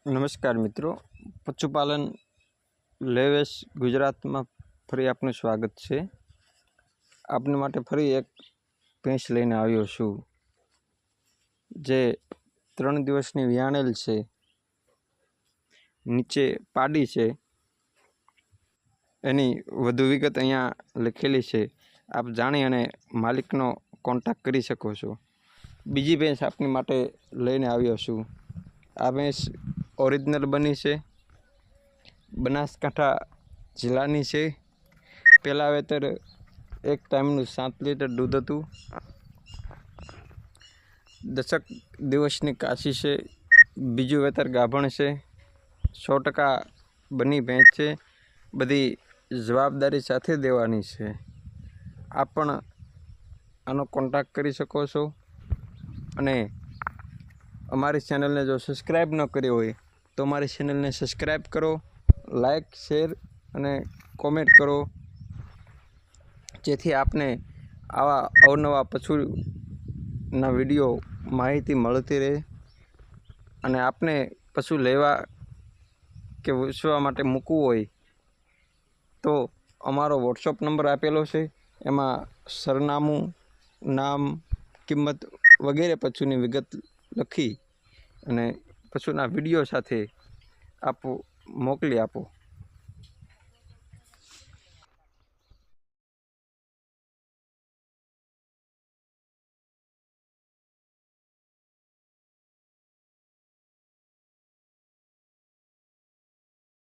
નમસ્કાર મિત્રો, પશુપાલન લેવેશ ગુજરાતમાં ફરી આપનું સ્વાગત છે। આપને માટે ફરી એક ભેંસ લઈને આવ્યો છું જે 3 દિવસની વિયાણેલ છે, નીચે પાડી છે। એની વધુ વિગત અહીંયા લખેલી છે, આપ જાણી અને માલિકનો કોન્ટેક્ટ કરી શકો છો। બીજી ભેંસ આપની માટે લઈને આવ્યો છું। આ ભેંસ ઓરિજિનલ બની છે, બનાસકાંઠા જિલ્લાની છે। પહેલા વેતર એક ટાઈમનું 7 લીટર દૂધ હતું। 10 દિવસની કાશી છે, બીજું વેતર ગાભણ છે। 100% બની ભેંસ છે, બધી જવાબદારી સાથે દેવાની છે। આપ પણ આનો કોન્ટેક્ટ કરી શકો છો અને અમારી ચેનલને જો સબસ્ક્રાઈબ ન કરી હોય તો અમારી ચેનલને સબસ્ક્રાઈબ કરો, લાઈક, શેર અને કોમેન્ટ કરો, જેથી આપને આવા અવનવા પશુના વિડીયો માહિતી મળતી રહે અને આપને પશુ લેવા કે વેચવા માટે મૂકવું હોય તો અમારો વોટ્સઅપ નંબર આપેલો છે, એમાં સરનામું, નામ, કિંમત વગેરે પશુની વિગત લખી અને પશુના વિડીયો સાથે આપો મોકલી આપો।